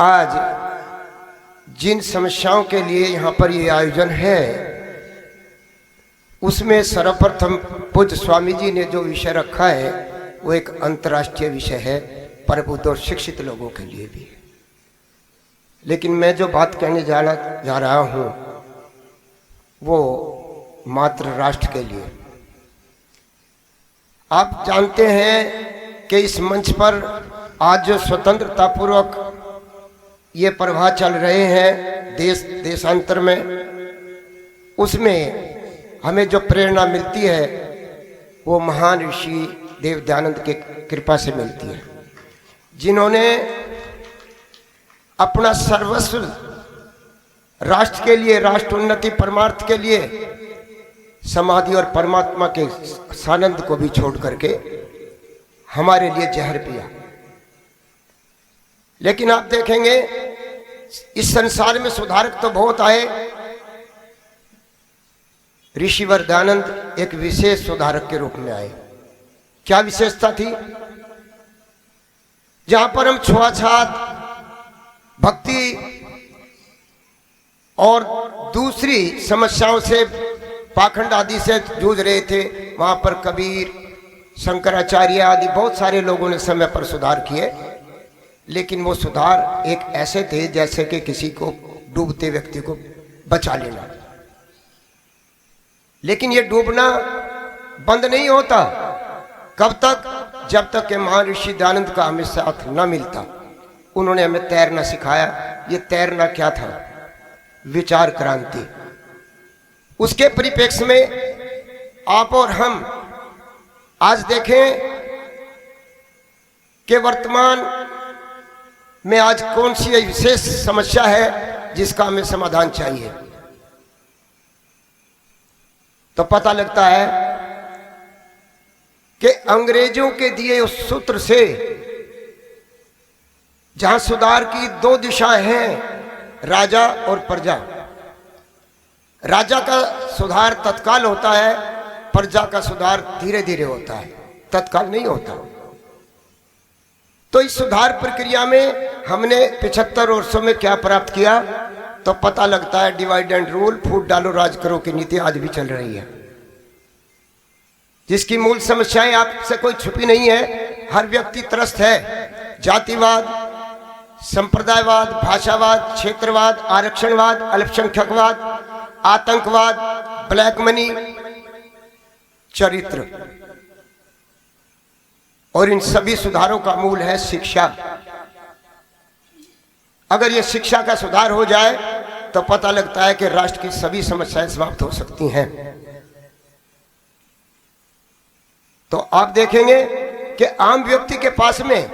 आज जिन समस्याओं के लिए यहाँ पर ये आयोजन है उसमें सर्वप्रथम पूज्य स्वामी जी ने जो विषय रखा है वो एक अंतर्राष्ट्रीय विषय है, प्रबुद्ध और शिक्षित लोगों के लिए भी है। लेकिन मैं जो बात कहने जा रहा हूँ वो मात्र राष्ट्र के लिए। आप जानते हैं कि इस मंच पर आज जो स्वतंत्रता पूर्वक ये प्रवाह चल रहे हैं देशांतर में, उसमें हमें जो प्रेरणा मिलती है वो महान ऋषि देव दयानंद के कृपा से मिलती है, जिन्होंने अपना सर्वस्व राष्ट्र के लिए, राष्ट्र उन्नति परमार्थ के लिए समाधि और परमात्मा के सानंद को भी छोड़ करके हमारे लिए जहर पिया। लेकिन आप देखेंगे इस संसार में सुधारक तो बहुत आए, ऋषिवर दयानंद एक विशेष सुधारक के रूप में आए। क्या विशेषता थी? जहां पर हम छुआछात, भक्ति और दूसरी समस्याओं से, पाखंड आदि से जूझ रहे थे, वहां पर कबीर, शंकराचार्य आदि बहुत सारे लोगों ने समय पर सुधार किए। लेकिन वो सुधार एक ऐसे थे जैसे कि किसी को डूबते व्यक्ति को बचा लेना। लेकिन ये डूबना बंद नहीं होता। कब तक? जब तक कि महान ऋषि दयानंद का हमें साथ न मिलता। उन्होंने हमें तैरना सिखाया। ये तैरना क्या था? विचार क्रांति। उसके परिप्रेक्ष्य में आप और हम आज देखें कि वर्तमान में आज कौन सी विशेष समस्या है जिसका हमें समाधान चाहिए, तो पता लगता है कि अंग्रेजों के दिए उस सूत्र से, जहां सुधार की दो दिशाएं हैं, राजा और प्रजा। राजा का सुधार तत्काल होता है, प्रजा का सुधार धीरे धीरे होता है, तत्काल नहीं होता। तो इस सुधार प्रक्रिया में हमने 75 वर्षों में क्या प्राप्त किया, तो पता लगता है डिवाइड एंड रूल, फूट डालो राज करो की नीति आज भी चल रही है, जिसकी मूल समस्याएं आपसे कोई छुपी नहीं है। हर व्यक्ति त्रस्त है। जातिवाद, संप्रदायवाद, भाषावाद, क्षेत्रवाद, आरक्षणवाद, अल्पसंख्यकवाद, आतंकवाद, ब्लैक मनी, चरित्र, और इन सभी सुधारों का मूल है शिक्षा। अगर ये शिक्षा का सुधार हो जाए तो पता लगता है कि राष्ट्र की सभी समस्याएं समाप्त हो सकती हैं। तो आप देखेंगे कि आम व्यक्ति के पास में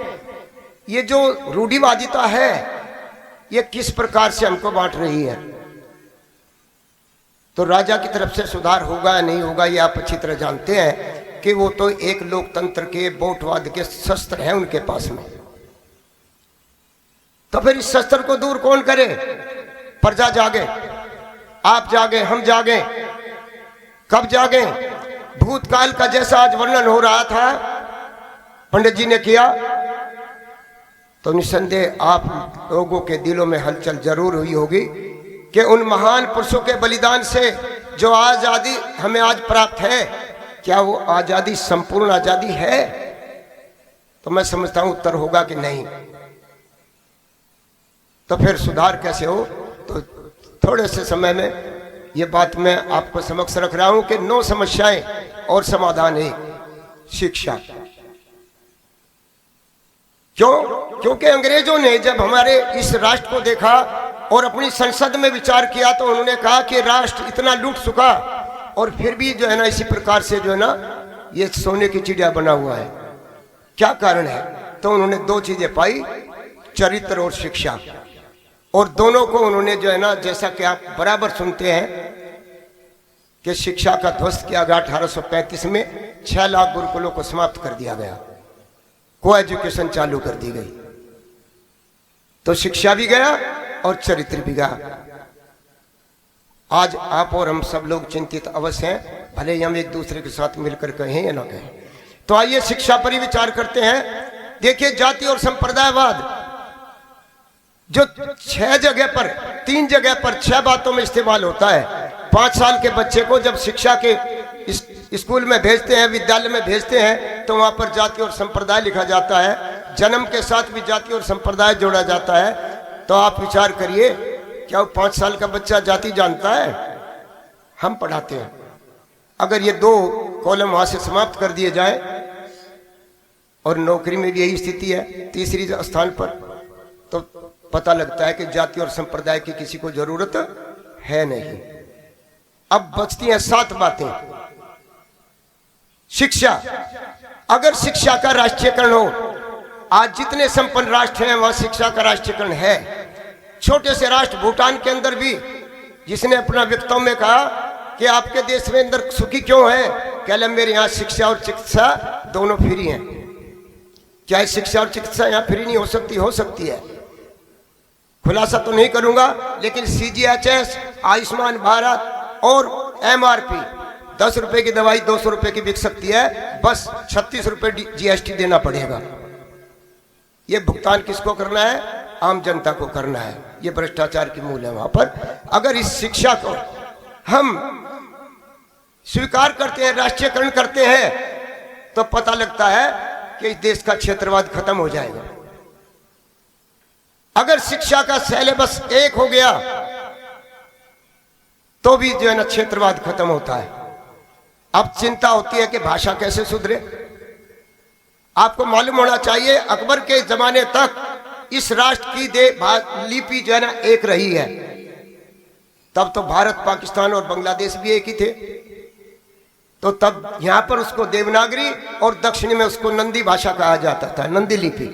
ये जो रूढ़िवादिता है ये किस प्रकार से हमको बांट रही है। तो राजा की तरफ से सुधार होगा या नहीं होगा ये आप अच्छी तरह जानते हैं कि वो तो एक लोकतंत्र के, वोटवाद के शस्त्र हैं उनके पास में। तो फिर इस शस्त्र को दूर कौन करे? प्रजा जागे, आप जागे, हम जागे। कब जागे? भूतकाल का जैसा आज वर्णन हो रहा था, पंडित जी ने किया, तो निसंदेह आप लोगों के दिलों में हलचल जरूर हुई होगी कि उन महान पुरुषों के बलिदान से जो आजादी हमें आज प्राप्त है, क्या वो आजादी संपूर्ण आजादी है? तो मैं समझता हूं उत्तर होगा कि नहीं। तो फिर सुधार कैसे हो? तो थोड़े से समय में ये बात मैं आपको समक्ष रख रहा हूं कि 9 समस्याएं और समाधान है। शिक्षा। क्यों? क्योंकि अंग्रेजों ने जब हमारे इस राष्ट्र को देखा और अपनी संसद में विचार किया तो उन्होंने कहा कि राष्ट्र इतना लूट चुका और फिर भी जो है ना इसी प्रकार से जो है ना ये सोने की चिड़िया बना हुआ है। क्या कारण है? तो उन्होंने 2 चीजें पाई, चरित्र और शिक्षा। और दोनों को उन्होंने जो है ना, जैसा कि आप बराबर सुनते हैं कि शिक्षा का ध्वस्त किया गया 1835 में, 6 लाख गुरुकुलों को समाप्त कर दिया गया, को एजुकेशन चालू कर दी गई। तो शिक्षा भी गया और चरित्र भी गया। आज आप और हम सब लोग चिंतित अवश्य हैं, भले ही हम एक दूसरे के साथ मिलकर कहें या ना कहें। तो आइए शिक्षा पर ही विचार करते हैं। देखिए, जाति और संप्रदायवाद जो 6 जगह पर 3 जगह पर 6 बातों में इस्तेमाल होता है। 5 साल के बच्चे को जब शिक्षा के स्कूल में भेजते हैं, विद्यालय में भेजते हैं, तो वहां पर जाति और संप्रदाय लिखा जाता है। जन्म के साथ भी जाति और संप्रदाय जोड़ा जाता है। तो आप विचार करिए, क्या वो 5 साल का बच्चा जाति जानता है? हम पढ़ाते हैं। अगर ये 2 कॉलम वहां से समाप्त कर दिए जाए, और नौकरी में भी यही स्थिति है, तीसरी स्थान पर, तो पता लगता है कि जाति और संप्रदाय की किसी को जरूरत है नहीं। अब बचती हैं 7 बातें। शिक्षा, अगर शिक्षा का राष्ट्रीयकरण हो, आज जितने संपन्न राष्ट्र हैं वहां शिक्षा का राष्ट्रीयकरण है। छोटे से राष्ट्र भूटान के अंदर भी, जिसने अपना वक्तव्य में कहा कि आपके देश में अंदर सुखी क्यों है, कहले मेरे यहाँ शिक्षा और चिकित्सा दोनों फ्री हैं। क्या शिक्षा और चिकित्सा यहाँ फ्री नहीं हो सकती? हो सकती है। खुलासा तो नहीं करूंगा, लेकिन CGHS, आयुष्मान भारत और MRP, 10 रुपए की दवाई 200 रुपए की बिक सकती है, बस 36 रुपए GST देना पड़ेगा। ये भुगतान किसको करना है? आम जनता को करना है। ये भ्रष्टाचार की मूल है वहां पर। अगर इस शिक्षा को हम स्वीकार करते हैं, राष्ट्रीयकरण करते हैं, तो पता लगता है कि इस देश का क्षेत्रवाद खत्म हो जाएगा। अगर शिक्षा का सिलेबस एक हो गया तो भी जो है ना क्षेत्रवाद खत्म होता है। अब चिंता होती है कि भाषा कैसे सुधरे। आपको मालूम होना चाहिए, अकबर के जमाने तक इस राष्ट्र की लिपि जो है ना एक रही है। तब तो भारत, पाकिस्तान और बांग्लादेश भी एक ही थे। तो तब यहां पर उसको देवनागरी और दक्षिणी में उसको नंदी भाषा कहा जाता था, नंदी लिपि।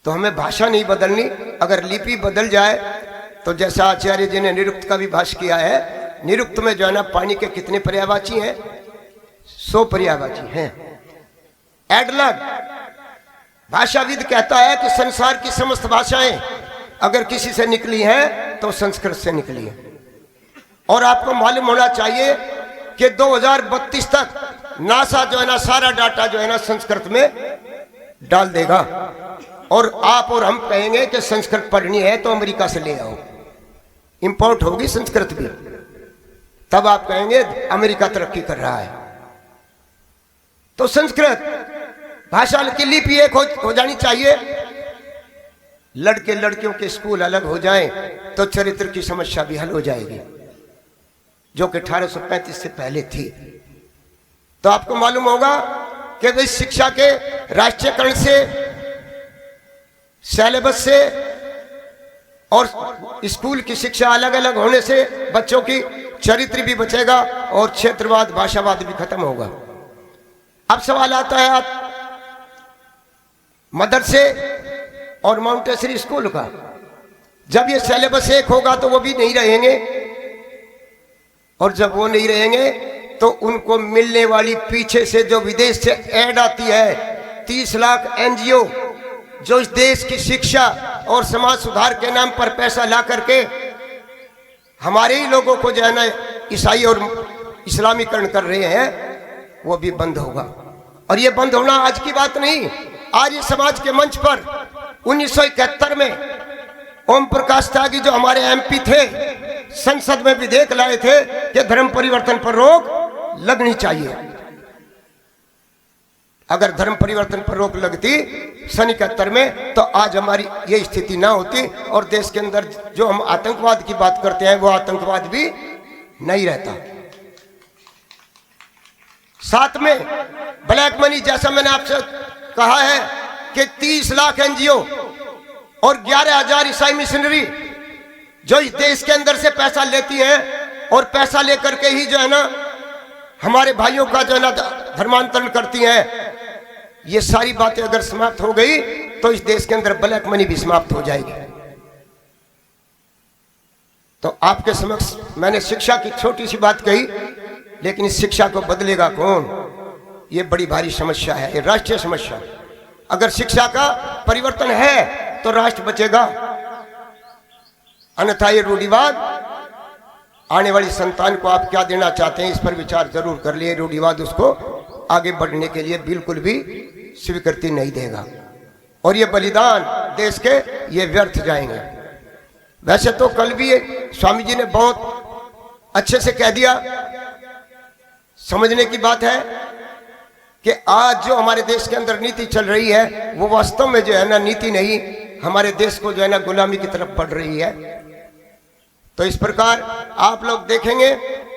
तो हमें भाषा नहीं बदलनी, अगर लिपि बदल जाए तो जैसा आचार्य जी ने निरुक्त का भी भाष्य किया है, निरुक्त में जो है ना पानी के कितने पर्यायवाची हैं? 100 पर्यायवाची हैं। एडलर भाषाविद कहता है कि संसार की समस्त भाषाएं अगर किसी से निकली हैं तो संस्कृत से निकली है। और आपको मालूम होना चाहिए कि 2032 तक नासा जो है ना सारा डाटा जो है ना संस्कृत में डाल देगा। और आप और हम कहेंगे कि संस्कृत पढ़नी है तो अमेरिका से ले आओ, इंपोर्ट होगी संस्कृत भी, तब आप कहेंगे अमेरिका तरक्की कर रहा है। तो संस्कृत भाषा की लिपि एक हो जानी चाहिए। लड़के लड़कियों के स्कूल अलग हो जाएं तो चरित्र की समस्या भी हल हो जाएगी, जो कि 1835 से पहले थी। तो आपको मालूम होगा कि इस शिक्षा के राष्ट्रीयकरण से, सिलेबस से और स्कूल की शिक्षा अलग अलग होने से बच्चों की चरित्र भी बचेगा और क्षेत्रवाद, भाषावाद भी खत्म होगा। अब सवाल आता है मदरसे और माउंटेसरी स्कूल का। जब ये सिलेबस एक होगा तो वो भी नहीं रहेंगे, और जब वो नहीं रहेंगे तो उनको मिलने वाली पीछे से जो विदेश से ऐड आती है, 30 लाख NGO जो इस देश की शिक्षा और समाज सुधार के नाम पर पैसा ला करके हमारे ही लोगों को जो है ना ईसाई और इस्लामीकरण कर रहे हैं, वो भी बंद होगा। और ये बंद होना आज की बात नहीं। आज इस समाज के मंच पर 1971 में ओम प्रकाश त्यागी जो हमारे MP थे, संसद में विधेयक लाए थे कि धर्म परिवर्तन पर रोक लगनी चाहिए। अगर धर्म परिवर्तन पर रोक लगती सन 71 में तो आज हमारी ये स्थिति ना होती, और देश के अंदर जो हम आतंकवाद की बात करते हैं वो आतंकवाद भी नहीं रहता। साथ में ब्लैक मनी, जैसा मैंने आपसे कहा है कि 30 लाख NGO और 11,000 ईसाई मिशनरी जो इस देश के अंदर से पैसा लेती हैं, और पैसा लेकर के ही जो है ना हमारे भाइयों का जो है ना धर्मांतरण करती हैं। ये सारी बातें अगर समाप्त हो गई तो इस देश के अंदर ब्लैक मनी भी समाप्त हो जाएगी। तो आपके समक्ष मैंने शिक्षा की छोटी सी बात कही, लेकिन इस शिक्षा को बदलेगा कौन? ये बड़ी भारी समस्या है, ये राष्ट्रीय समस्या। अगर शिक्षा का परिवर्तन है तो राष्ट्र बचेगा, अन्यथा ये रूढ़िवाद आने वाली संतान को आप क्या देना चाहते हैं इस पर विचार जरूर कर लिए। रूढ़िवाद उसको आगे बढ़ने के लिए बिल्कुल भी स्वीकृति नहीं देगा। और ये बलिदान देश के ये व्यर्थ जाएंगे। वैसे तो कल भी स्वामी जी ने बहुत अच्छे से कह दिया। समझने की बात है कि आज जो हमारे देश के अंदर नीति चल रही है वो वास्तव में जो है ना नीति नहीं, हमारे देश को जो है ना गुलामी की तरफ बढ़ रही है। तो इस प्रकार आप लोग देखेंगे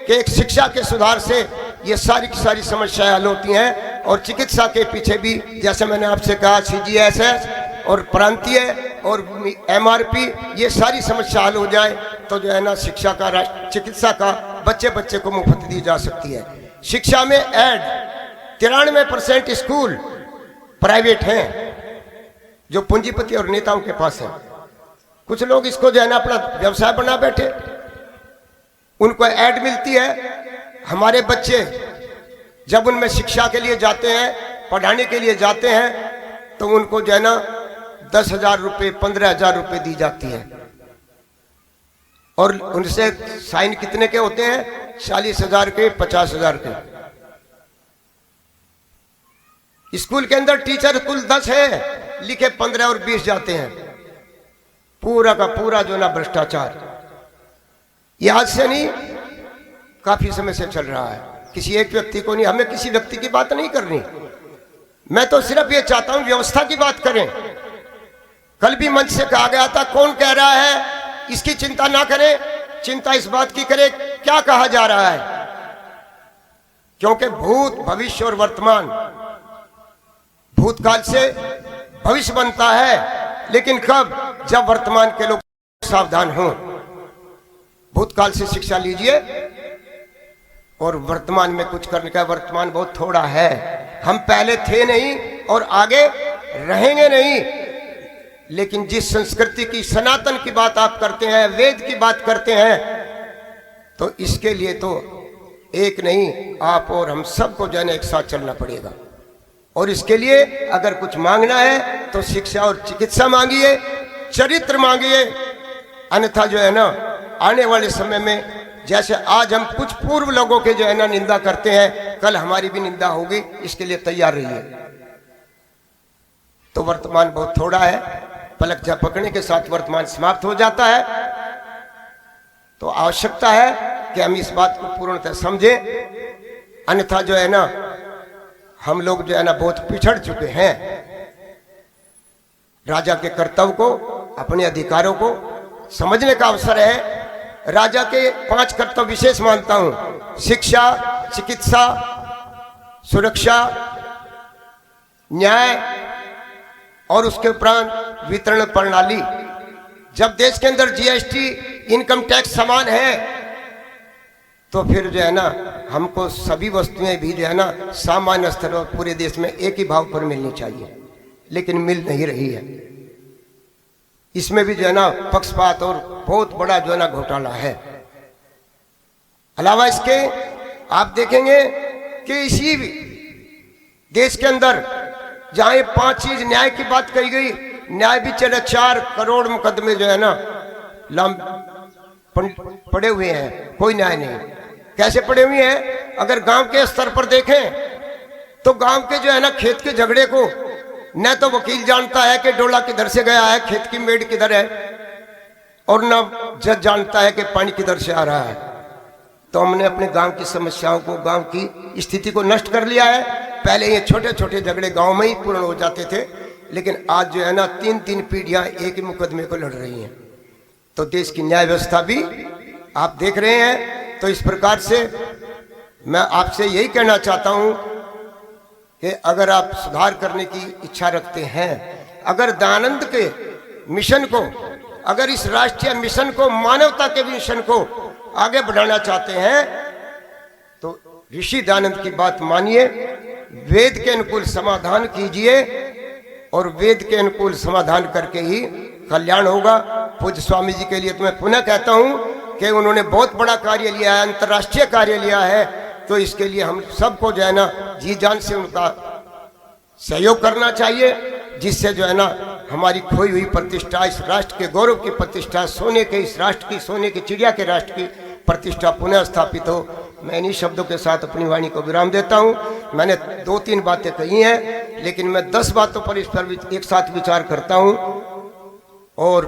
कि एक शिक्षा के सुधार से ये सारी की सारी समस्याएं हल होती हैं, और चिकित्सा के पीछे भी जैसे मैंने आपसे कहा CGSS और प्रांतीय और MRP, ये सारी समस्या हल हो जाए तो जो है ना शिक्षा का चिकित्सा का बच्चे बच्चे को मुफ्त दी जा सकती है। शिक्षा में ऐड 93% स्कूल प्राइवेट हैं जो पूंजीपति और नेताओं के पास है। कुछ लोग इसको जो है ना अपना व्यवसाय बना बैठे, उनको ऐड मिलती है। हमारे बच्चे जब उनमें शिक्षा के लिए जाते हैं, पढ़ाने के लिए जाते हैं, तो उनको जो है ना 10,000 रुपये 15,000 रुपये दी जाती है, और उनसे साइन कितने के होते हैं? 40,000 के, 50,000 के। स्कूल के अंदर टीचर कुल 10 है, लिखे 15 और 20 जाते हैं। पूरा का पूरा जो ना भ्रष्टाचार, ये आज से नहीं काफी समय से चल रहा है। किसी एक व्यक्ति को नहीं, हमें किसी व्यक्ति की बात नहीं करनी, मैं तो सिर्फ ये चाहता हूं व्यवस्था की बात करें। कल भी मंच से कहा गया था, कौन कह रहा है इसकी चिंता ना करें, चिंता इस बात की करें क्या कहा जा रहा है, क्योंकि भूत भविष्य और वर्तमान, भूतकाल से भविष्य बनता है, लेकिन कब? जब वर्तमान के लोग सावधान हों। भूतकाल से शिक्षा लीजिए और वर्तमान में कुछ करने का। वर्तमान बहुत थोड़ा है, हम पहले थे नहीं और आगे रहेंगे नहीं, लेकिन जिस संस्कृति की, सनातन की बात आप करते हैं, वेद की बात करते हैं, तो इसके लिए तो एक नहीं, आप और हम सबको जो है ना एक साथ चलना पड़ेगा। और इसके लिए अगर कुछ मांगना है तो शिक्षा और चिकित्सा मांगिए, चरित्र मांगिए, अन्यथा जो है ना आने वाले समय में जैसे आज हम कुछ पूर्व लोगों के जो है ना निंदा करते हैं, कल हमारी भी निंदा होगी, इसके लिए तैयार रहिए। तो वर्तमान बहुत थोड़ा है, पलक झपकने के साथ वर्तमान समाप्त हो जाता है। तो आवश्यकता है कि हम इस बात को पूर्णतः समझें, अन्यथा जो है ना हम लोग जो है ना बहुत पिछड़ चुके हैं। राजा के कर्तव्य को, अपने अधिकारों को समझने का अवसर है। राजा के 5 कर्तव्य विशेष मानता हूं: शिक्षा, चिकित्सा, सुरक्षा, न्याय और उसके उपरांत वितरण प्रणाली। जब देश के अंदर GST, इनकम टैक्स समान है, तो फिर जो है ना हमको सभी वस्तुएं भी जो है ना सामान्य स्तर पर पूरे देश में एक ही भाव पर मिलनी चाहिए, लेकिन मिल नहीं रही है। इसमें भी जो है ना पक्षपात और बहुत बड़ा जो है ना घोटाला है। अलावा इसके आप देखेंगे कि इसी देश के अंदर जहां ये 5 चीज न्याय की बात कही गई, न्याय भी चले 4 करोड़ मुकदमे जो है ना पड़े हुए हैं, कोई न्याय नहीं। कैसे पड़े हुए हैं? अगर गांव के स्तर पर देखें तो गांव के जो है ना खेत के झगड़े को न तो वकील जानता है कि डोला किधर से गया है, खेत की मेड़ किधर है, और न जज जानता है कि पानी किधर से आ रहा है। तो हमने अपने गांव की समस्याओं को, गांव की स्थिति को नष्ट कर लिया है। पहले ये छोटे छोटे झगड़े गांव में ही पूर्ण हो जाते थे, लेकिन आज जो है ना 3-3 पीढ़ियां एक ही मुकदमे को लड़ रही हैं। तो देश की न्याय व्यवस्था भी आप देख रहे हैं। तो इस प्रकार से मैं आपसे यही कहना चाहता हूं कि अगर आप सुधार करने की इच्छा रखते हैं, अगर दयानंद के मिशन को, अगर इस राष्ट्रीय मिशन को, मानवता के मिशन को आगे बढ़ाना चाहते हैं, तो ऋषि दयानंद की बात मानिए, वेद के अनुकूल समाधान कीजिए, और वेद के अनुकूल समाधान करके ही कल्याण होगा। पूज्य स्वामी जी के लिए तो मैं पुनः कहता हूं कि उन्होंने बहुत बड़ा कार्य लिया है, अंतर्राष्ट्रीय कार्य लिया है। तो इसके लिए हम सबको जो है ना जी जान से उनका सहयोग करना चाहिए, जिससे जो है ना हमारी खोई हुई प्रतिष्ठा, इस राष्ट्र के गौरव की प्रतिष्ठा, सोने के इस राष्ट्र की, सोने की चिड़िया के राष्ट्र की प्रतिष्ठा पुनः स्थापित हो। मैं इन्हीं शब्दों के साथ अपनी वाणी को विराम देता हूँ। मैंने 2-3 बातें कही हैं, लेकिन मैं 10 बातों पर इस पर एक साथ विचार करता हूँ। और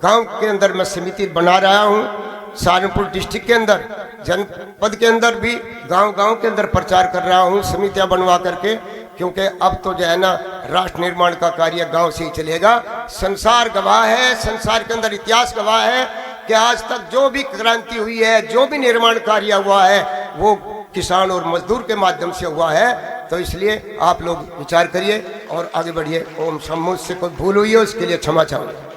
गांव के अंदर मैं समिति बना रहा हूँ, सहारनपुर डिस्ट्रिक्ट के अंदर, जनपद के अंदर भी गांव के अंदर प्रचार कर रहा हूँ समितियाँ बनवा करके, क्योंकि अब तो जो है ना राष्ट्र निर्माण का कार्य गांव से ही चलेगा। संसार गवाह है, संसार के अंदर इतिहास गवाह है कि आज तक जो भी क्रांति हुई है, जो भी निर्माण कार्य हुआ है, वो किसान और मजदूर के माध्यम से हुआ है। तो इसलिए आप लोग विचार करिए और आगे बढ़िए। ओम शम्भू, से कोई भूल हुई है उसके लिए क्षमा चाहूँगा।